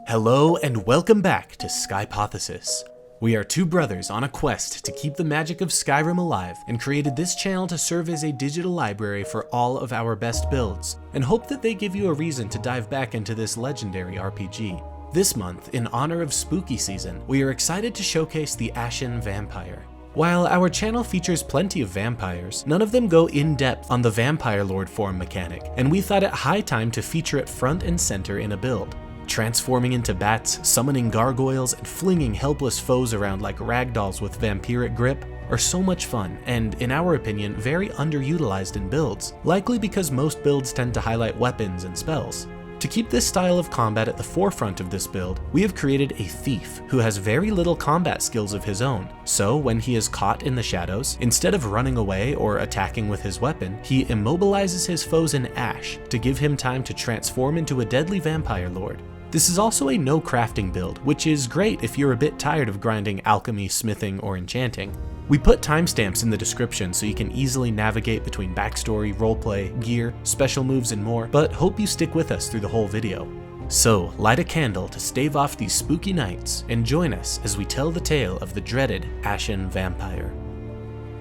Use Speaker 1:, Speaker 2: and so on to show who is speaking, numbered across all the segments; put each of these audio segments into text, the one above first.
Speaker 1: Hello and welcome back to Skypothesis. We are two brothers on a quest to keep the magic of Skyrim alive and created this channel to serve as a digital library for all of our best builds, and hope that they give you a reason to dive back into this legendary RPG. This month, in honor of spooky season, we are excited to showcase the Ashen Vampire. While our channel features plenty of vampires, none of them go in depth on the Vampire Lord form mechanic, and we thought it high time to feature it front and center in a build. Transforming into bats, summoning gargoyles, and flinging helpless foes around like ragdolls with vampiric grip are so much fun, and in our opinion, very underutilized in builds, likely because most builds tend to highlight weapons and spells. To keep this style of combat at the forefront of this build, we have created a thief who has very little combat skills of his own, so when he is caught in the shadows, instead of running away or attacking with his weapon, he immobilizes his foes in ash to give him time to transform into a deadly vampire lord. This is also a no crafting build, which is great if you're a bit tired of grinding alchemy, smithing, or enchanting. We put timestamps in the description so you can easily navigate between backstory, roleplay, gear, special moves, and more, but hope you stick with us through the whole video. So, light a candle to stave off these spooky nights, and join us as we tell the tale of the dreaded Ashen Vampire.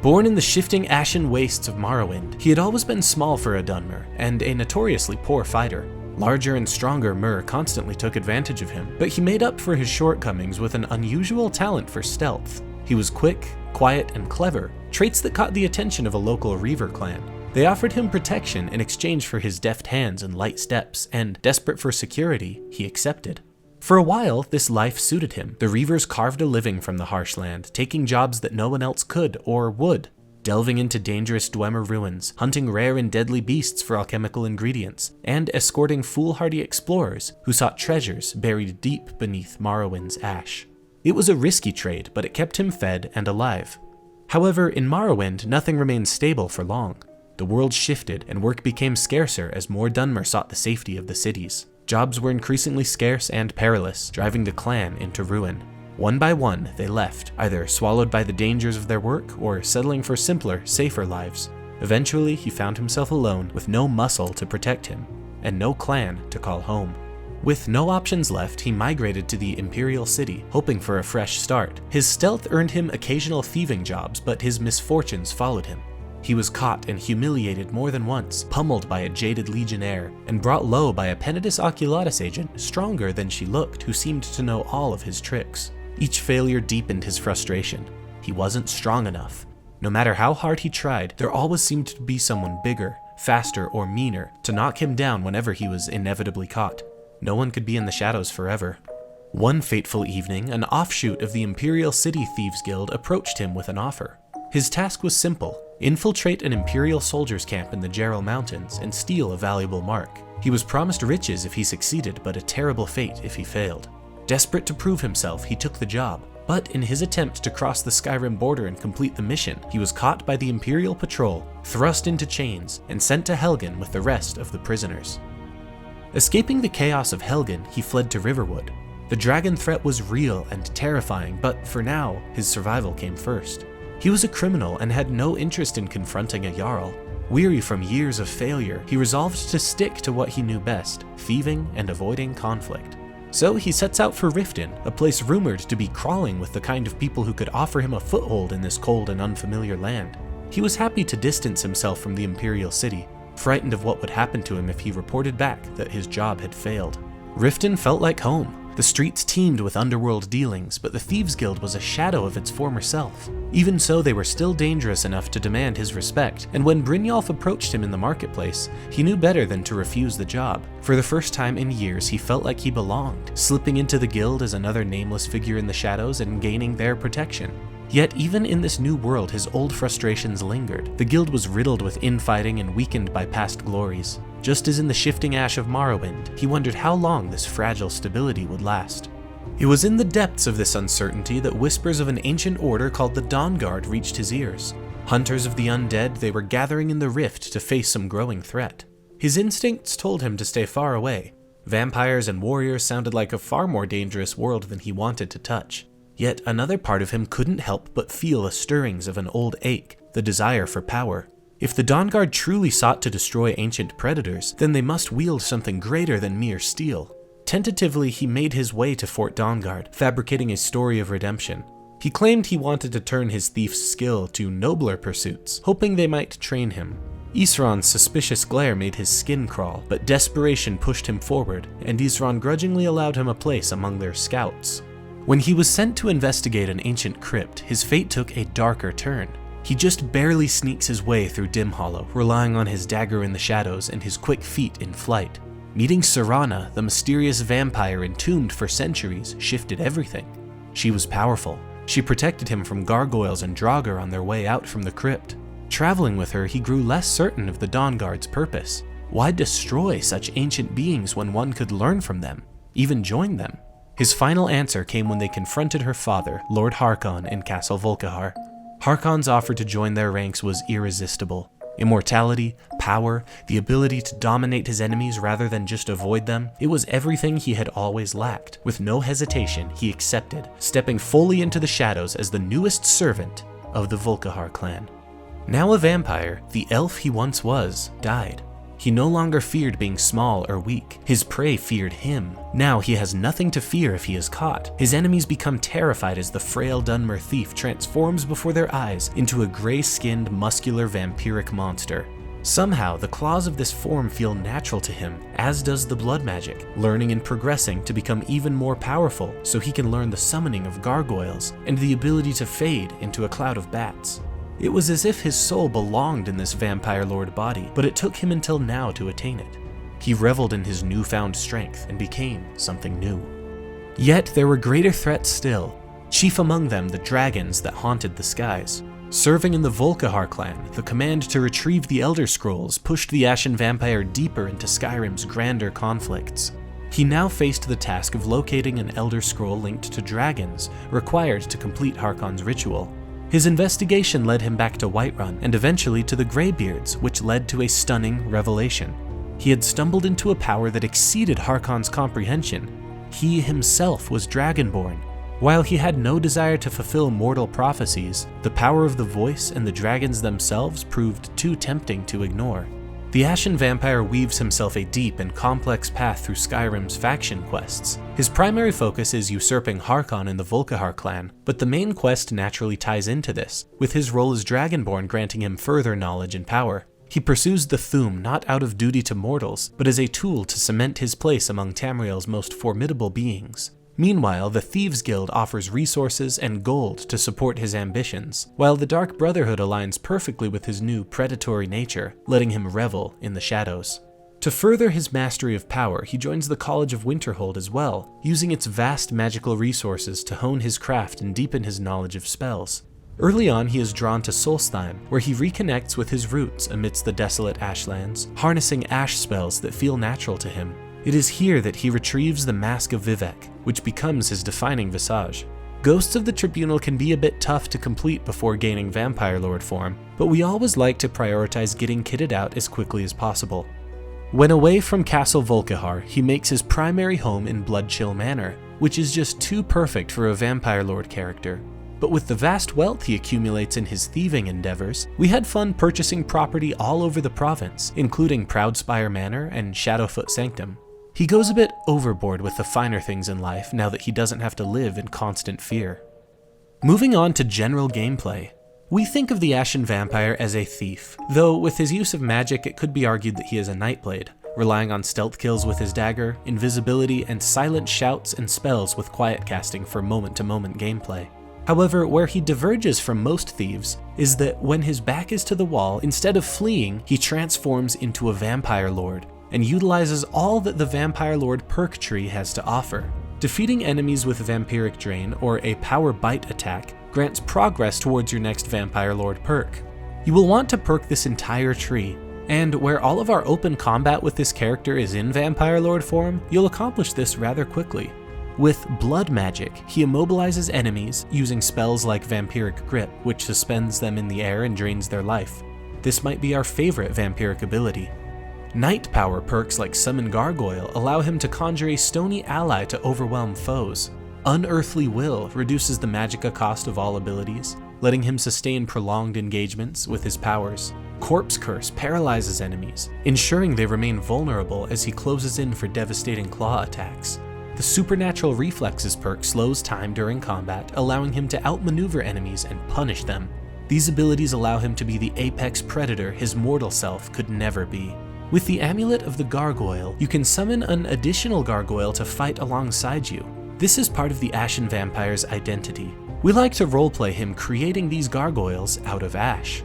Speaker 1: Born in the shifting ashen wastes of Morrowind, he had always been small for a Dunmer, and a notoriously poor fighter. Larger and stronger Myr constantly took advantage of him, but he made up for his shortcomings with an unusual talent for stealth. He was quick, quiet, and clever, traits that caught the attention of a local Reaver clan. They offered him protection in exchange for his deft hands and light steps, and desperate for security, he accepted. For a while, this life suited him. The Reavers carved a living from the harsh land, taking jobs that no one else could or would. Delving into dangerous Dwemer ruins, hunting rare and deadly beasts for alchemical ingredients, and escorting foolhardy explorers who sought treasures buried deep beneath Morrowind's ash. It was a risky trade, but it kept him fed and alive. However, in Morrowind, nothing remained stable for long. The world shifted, and work became scarcer as more Dunmer sought the safety of the cities. Jobs were increasingly scarce and perilous, driving the clan into ruin. One by one, they left, either swallowed by the dangers of their work or settling for simpler, safer lives. Eventually, he found himself alone with no muscle to protect him, and no clan to call home. With no options left, he migrated to the Imperial City, hoping for a fresh start. His stealth earned him occasional thieving jobs, but his misfortunes followed him. He was caught and humiliated more than once, pummeled by a jaded legionnaire, and brought low by a Penitus Oculatus agent stronger than she looked, who seemed to know all of his tricks. Each failure deepened his frustration. He wasn't strong enough. No matter how hard he tried, there always seemed to be someone bigger, faster, or meaner to knock him down whenever he was inevitably caught. No one could be in the shadows forever. One fateful evening, an offshoot of the Imperial City Thieves Guild approached him with an offer. His task was simple: infiltrate an Imperial soldiers' camp in the Gerald Mountains and steal a valuable mark. He was promised riches if he succeeded, but a terrible fate if he failed. Desperate to prove himself, he took the job, but in his attempt to cross the Skyrim border and complete the mission, he was caught by the Imperial Patrol, thrust into chains, and sent to Helgen with the rest of the prisoners. Escaping the chaos of Helgen, he fled to Riverwood. The dragon threat was real and terrifying, but for now, his survival came first. He was a criminal and had no interest in confronting a Jarl. Weary from years of failure, he resolved to stick to what he knew best: thieving and avoiding conflict. So he sets out for Riften, a place rumored to be crawling with the kind of people who could offer him a foothold in this cold and unfamiliar land. He was happy to distance himself from the Imperial City, frightened of what would happen to him if he reported back that his job had failed. Riften felt like home. The streets teemed with underworld dealings, but the Thieves Guild was a shadow of its former self. Even so, they were still dangerous enough to demand his respect, and when Brynjolf approached him in the marketplace, he knew better than to refuse the job. For the first time in years, he felt like he belonged, slipping into the guild as another nameless figure in the shadows and gaining their protection. Yet even in this new world, his old frustrations lingered. The guild was riddled with infighting and weakened by past glories. Just as in the shifting ash of Morrowind, he wondered how long this fragile stability would last. It was in the depths of this uncertainty that whispers of an ancient order called the Dawnguard reached his ears. Hunters of the undead, they were gathering in the rift to face some growing threat. His instincts told him to stay far away. Vampires and warriors sounded like a far more dangerous world than he wanted to touch. Yet another part of him couldn't help but feel the stirrings of an old ache, the desire for power. If the Dawnguard truly sought to destroy ancient predators, then they must wield something greater than mere steel. Tentatively, he made his way to Fort Dawnguard, fabricating a story of redemption. He claimed he wanted to turn his thief's skill to nobler pursuits, hoping they might train him. Isran's suspicious glare made his skin crawl, but desperation pushed him forward, and Isran grudgingly allowed him a place among their scouts. When he was sent to investigate an ancient crypt, his fate took a darker turn. He just barely sneaks his way through Dim Hollow, relying on his dagger in the shadows and his quick feet in flight. Meeting Serana, the mysterious vampire entombed for centuries, shifted everything. She was powerful. She protected him from gargoyles and Draugr on their way out from the crypt. Traveling with her, he grew less certain of the Dawnguard's purpose. Why destroy such ancient beings when one could learn from them, even join them? His final answer came when they confronted her father, Lord Harkon, in Castle Volkihar. Harkon's offer to join their ranks was irresistible. Immortality, power, the ability to dominate his enemies rather than just avoid them, it was everything he had always lacked. With no hesitation, he accepted, stepping fully into the shadows as the newest servant of the Volkihar clan. Now a vampire, the elf he once was, died. He no longer feared being small or weak. His prey feared him. Now he has nothing to fear if he is caught. His enemies become terrified as the frail Dunmer thief transforms before their eyes into a gray-skinned, muscular vampiric monster. Somehow, the claws of this form feel natural to him, as does the blood magic, learning and progressing to become even more powerful so he can learn the summoning of gargoyles and the ability to fade into a cloud of bats. It was as if his soul belonged in this vampire lord body, but it took him until now to attain it. He reveled in his newfound strength and became something new. Yet there were greater threats still, chief among them the dragons that haunted the skies. Serving in the Volkihar clan, the command to retrieve the Elder Scrolls pushed the Ashen Vampire deeper into Skyrim's grander conflicts. He now faced the task of locating an Elder Scroll linked to dragons, required to complete Harkon's ritual. His investigation led him back to Whiterun and eventually to the Greybeards, which led to a stunning revelation. He had stumbled into a power that exceeded Harkon's comprehension. He himself was Dragonborn. While he had no desire to fulfill mortal prophecies, the power of the voice and the dragons themselves proved too tempting to ignore. The Ashen Vampire weaves himself a deep and complex path through Skyrim's faction quests. His primary focus is usurping Harkon in the Volkihar clan, but the main quest naturally ties into this, with his role as Dragonborn granting him further knowledge and power. He pursues the Thu'um not out of duty to mortals, but as a tool to cement his place among Tamriel's most formidable beings. Meanwhile, the Thieves Guild offers resources and gold to support his ambitions, while the Dark Brotherhood aligns perfectly with his new predatory nature, letting him revel in the shadows. To further his mastery of power, he joins the College of Winterhold as well, using its vast magical resources to hone his craft and deepen his knowledge of spells. Early on, he is drawn to Solstheim, where he reconnects with his roots amidst the desolate ashlands, harnessing ash spells that feel natural to him. It is here that he retrieves the Mask of Vivec, which becomes his defining visage. Ghosts of the Tribunal can be a bit tough to complete before gaining Vampire Lord form, but we always like to prioritize getting kitted out as quickly as possible. When away from Castle Volkihar, he makes his primary home in Bloodchill Manor, which is just too perfect for a Vampire Lord character. But with the vast wealth he accumulates in his thieving endeavors, we had fun purchasing property all over the province, including Proudspire Manor and Shadowfoot Sanctum. He goes a bit overboard with the finer things in life now that he doesn't have to live in constant fear. Moving on to general gameplay. We think of the Ashen Vampire as a thief, though with his use of magic it could be argued that he is a Nightblade, relying on stealth kills with his dagger, invisibility, and silent shouts and spells with quiet casting for moment-to-moment gameplay. However, where he diverges from most thieves is that when his back is to the wall, instead of fleeing, he transforms into a Vampire Lord, and utilizes all that the Vampire Lord perk tree has to offer. Defeating enemies with Vampiric Drain or a Power Bite attack grants progress towards your next Vampire Lord perk. You will want to perk this entire tree, and where all of our open combat with this character is in Vampire Lord form, you'll accomplish this rather quickly. With Blood Magic, he immobilizes enemies using spells like Vampiric Grip, which suspends them in the air and drains their life. This might be our favorite vampiric ability. Night power perks like Summon Gargoyle allow him to conjure a stony ally to overwhelm foes. Unearthly Will reduces the magicka cost of all abilities, letting him sustain prolonged engagements with his powers. Corpse Curse paralyzes enemies, ensuring they remain vulnerable as he closes in for devastating claw attacks. The Supernatural Reflexes perk slows time during combat, allowing him to outmaneuver enemies and punish them. These abilities allow him to be the apex predator his mortal self could never be. With the Amulet of the Gargoyle, you can summon an additional gargoyle to fight alongside you. This is part of the Ashen Vampire's identity. We like to roleplay him creating these gargoyles out of ash.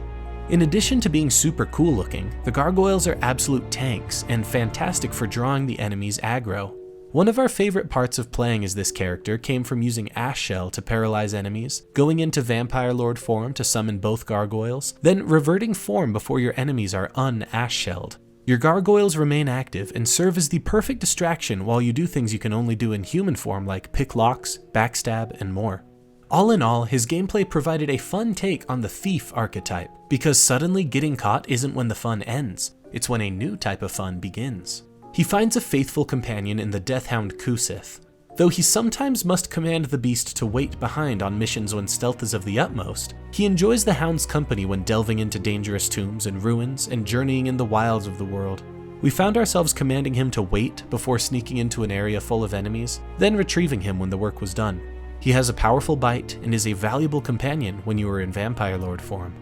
Speaker 1: In addition to being super cool looking, the gargoyles are absolute tanks and fantastic for drawing the enemy's aggro. One of our favorite parts of playing as this character came from using Ash Shell to paralyze enemies, going into Vampire Lord form to summon both gargoyles, then reverting form before your enemies are un-Ash Shelled. Your gargoyles remain active and serve as the perfect distraction while you do things you can only do in human form like pick locks, backstab, and more. All in all, his gameplay provided a fun take on the thief archetype, because suddenly getting caught isn't when the fun ends, it's when a new type of fun begins. He finds a faithful companion in the Deathhound Kusith. Though he sometimes must command the beast to wait behind on missions when stealth is of the utmost, he enjoys the hound's company when delving into dangerous tombs and ruins and journeying in the wilds of the world. We found ourselves commanding him to wait before sneaking into an area full of enemies, then retrieving him when the work was done. He has a powerful bite and is a valuable companion when you are in Vampire Lord form.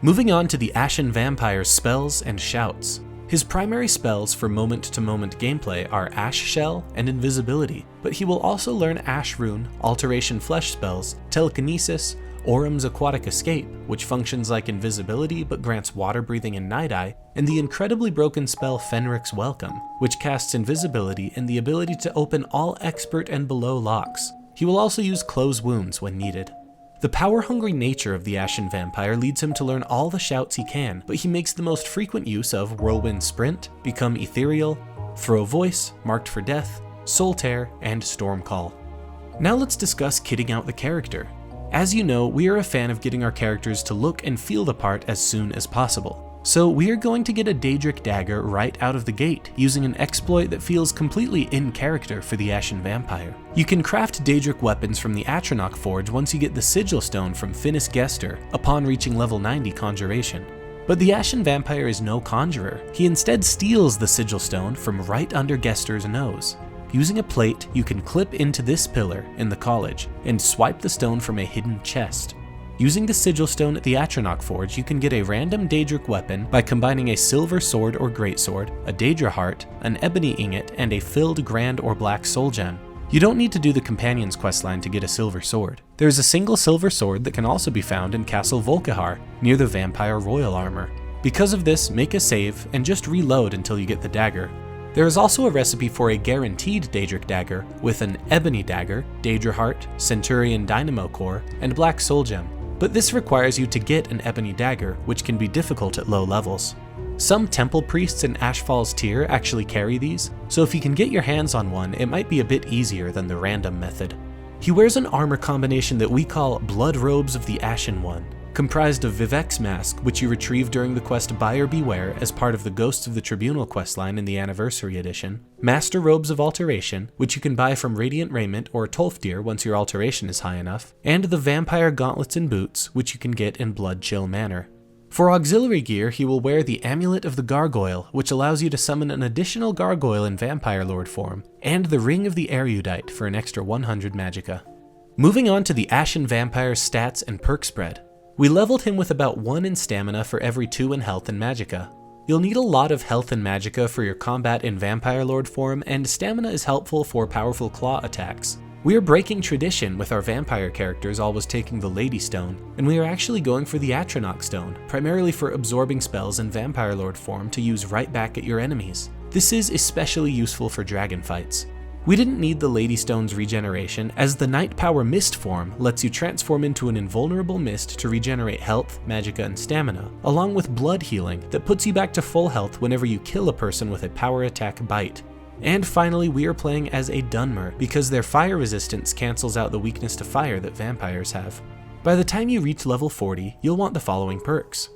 Speaker 1: Moving on to the Ashen Vampire's spells and shouts. His primary spells for moment-to-moment gameplay are Ash Shell and Invisibility, but he will also learn Ash Rune, Alteration Flesh spells, Telekinesis, Orum's Aquatic Escape, which functions like invisibility but grants water breathing and Night Eye, and the incredibly broken spell Fenric's Welcome, which casts invisibility and the ability to open all expert and below locks. He will also use Close Wounds when needed. The power-hungry nature of the Ashen Vampire leads him to learn all the shouts he can, but he makes the most frequent use of Whirlwind Sprint, Become Ethereal, Throw Voice, Marked for Death, Soul Tear, and Storm Call. Now let's discuss kitting out the character. As you know, we are a fan of getting our characters to look and feel the part as soon as possible. So we are going to get a Daedric Dagger right out of the gate, using an exploit that feels completely in character for the Ashen Vampire. You can craft Daedric weapons from the Atronach Forge once you get the Sigil Stone from Finis Gester upon reaching level 90 Conjuration. But the Ashen Vampire is no conjurer. He instead steals the Sigil Stone from right under Gester's nose. Using a plate, you can clip into this pillar in the college and swipe the stone from a hidden chest. Using the Sigil Stone at the Atronach Forge, you can get a random Daedric weapon by combining a silver sword or greatsword, a Daedra heart, an ebony ingot, and a filled grand or black soul gem. You don't need to do the Companion's questline to get a silver sword. There is a single silver sword that can also be found in Castle Volkihar, near the Vampire Royal Armor. Because of this, make a save and just reload until you get the dagger. There is also a recipe for a guaranteed Daedric Dagger with an Ebony Dagger, Daedra Heart, Centurion Dynamo Core, and Black Soul Gem. But this requires you to get an Ebony Dagger, which can be difficult at low levels. Some Temple Priests in Ashfall's tier actually carry these, so if you can get your hands on one, it might be a bit easier than the random method. He wears an armor combination that we call Blood Robes of the Ashen One, comprised of Vivek's Mask, which you retrieve during the quest Buyer Beware as part of the Ghosts of the Tribunal questline in the Anniversary Edition, Master Robes of Alteration, which you can buy from Radiant Raiment or Tolfdir once your alteration is high enough, and the Vampire Gauntlets and Boots, which you can get in Blood Chill Manor. For auxiliary gear, he will wear the Amulet of the Gargoyle, which allows you to summon an additional gargoyle in Vampire Lord form, and the Ring of the Erudite for an extra 100 magicka. Moving on to the Ashen Vampire's stats and perk spread. We leveled him with about 1 in stamina for every 2 in health and magicka. You'll need a lot of health and magicka for your combat in Vampire Lord form, and stamina is helpful for powerful claw attacks. We are breaking tradition with our vampire characters always taking the Lady Stone, and we are actually going for the Atronach Stone, primarily for absorbing spells in Vampire Lord form to use right back at your enemies. This is especially useful for dragon fights. We didn't need the Lady Stone's regeneration, as the Night Power Mist form lets you transform into an invulnerable mist to regenerate health, magicka, and stamina, along with blood healing that puts you back to full health whenever you kill a person with a power attack bite. And finally, we are playing as a Dunmer, because their fire resistance cancels out the weakness to fire that vampires have. By the time you reach level 40, you'll want the following perks.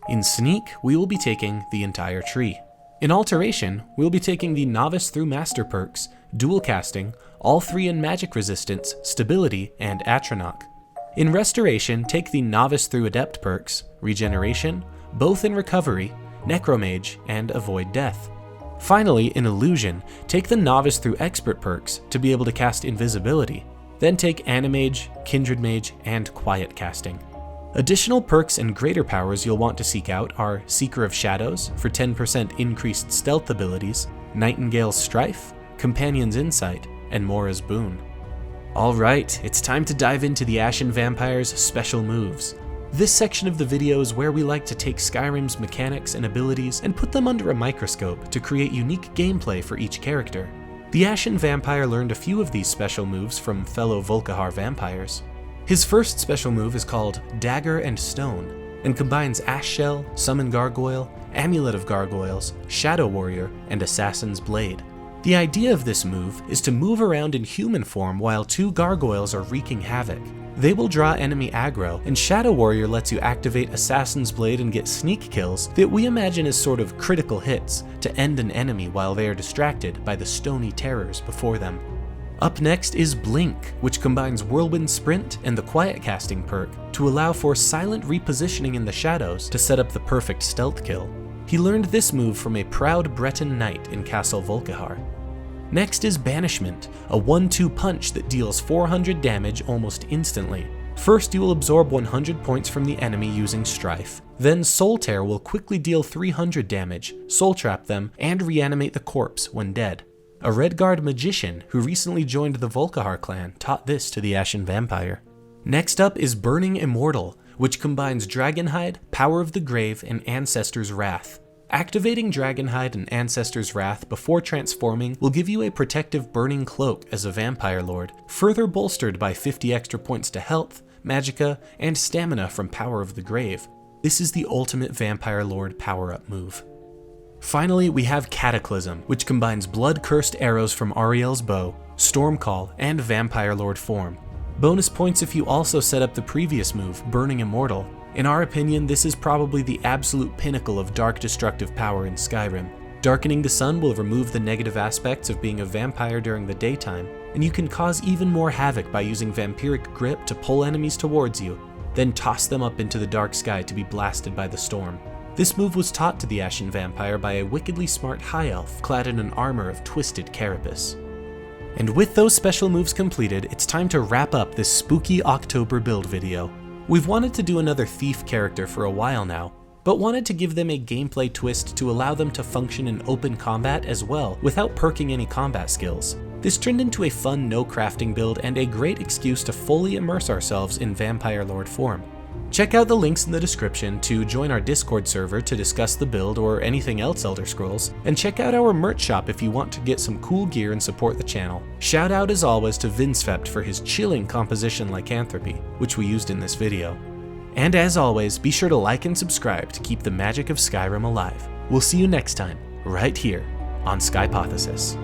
Speaker 1: In Sneak, we will be taking the entire tree. In Alteration, we'll be taking the Novice through Master perks, Dual Casting, all 3 in Magic Resistance, Stability, and Atronach. In Restoration, take the Novice through Adept perks, Regeneration, both in Recovery, Necromage, and Avoid Death. Finally, in Illusion, take the Novice through Expert perks to be able to cast Invisibility. Then take Animage, Kindred Mage, and Quiet Casting. Additional perks and greater powers you'll want to seek out are Seeker of Shadows for 10% increased stealth abilities, Nightingale's Strife, Companion's Insight, and Mora's Boon. Alright, it's time to dive into the Ashen Vampire's special moves. This section of the video is where we like to take Skyrim's mechanics and abilities and put them under a microscope to create unique gameplay for each character. The Ashen Vampire learned a few of these special moves from fellow Volkihar vampires. His first special move is called Dagger and Stone, and combines Ash Shell, Summon Gargoyle, Amulet of Gargoyles, Shadow Warrior, and Assassin's Blade. The idea of this move is to move around in human form while two gargoyles are wreaking havoc. They will draw enemy aggro, and Shadow Warrior lets you activate Assassin's Blade and get sneak kills that we imagine as sort of critical hits to end an enemy while they are distracted by the stony terrors before them. Up next is Blink, which combines Whirlwind Sprint and the Quiet Casting perk to allow for silent repositioning in the shadows to set up the perfect stealth kill. He learned this move from a proud Breton knight in Castle Volkihar. Next is Banishment, a 1-2 punch that deals 400 damage almost instantly. First you will absorb 100 points from the enemy using Strife, then Soul Tear will quickly deal 300 damage, Soul Trap them, and reanimate the corpse when dead. A Redguard magician who recently joined the Volkihar clan taught this to the Ashen Vampire. Next up is Burning Immortal, which combines Dragonhide, Power of the Grave, and Ancestor's Wrath. Activating Dragonhide and Ancestor's Wrath before transforming will give you a protective Burning Cloak as a Vampire Lord, further bolstered by 50 extra points to health, magicka, and stamina from Power of the Grave. This is the ultimate Vampire Lord power-up move. Finally, we have Cataclysm, which combines blood-cursed arrows from Ariel's bow, Stormcall, and Vampire Lord form. Bonus points if you also set up the previous move, Burning Immortal. In our opinion, this is probably the absolute pinnacle of dark destructive power in Skyrim. Darkening the Sun will remove the negative aspects of being a vampire during the daytime, and you can cause even more havoc by using Vampiric Grip to pull enemies towards you, then toss them up into the dark sky to be blasted by the storm. This move was taught to the Ashen Vampire by a wickedly smart high elf clad in an armor of twisted carapace. And with those special moves completed, it's time to wrap up this spooky October build video. We've wanted to do another thief character for a while now, but wanted to give them a gameplay twist to allow them to function in open combat as well without perking any combat skills. This turned into a fun no crafting build and a great excuse to fully immerse ourselves in Vampire Lord form. Check out the links in the description to join our Discord server to discuss the build or anything else Elder Scrolls, and check out our merch shop if you want to get some cool gear and support the channel. Shout out as always to Vinsvept for his chilling composition Lycanthropy, which we used in this video. And as always, be sure to like and subscribe to keep the magic of Skyrim alive. We'll see you next time, right here on Skypothesis.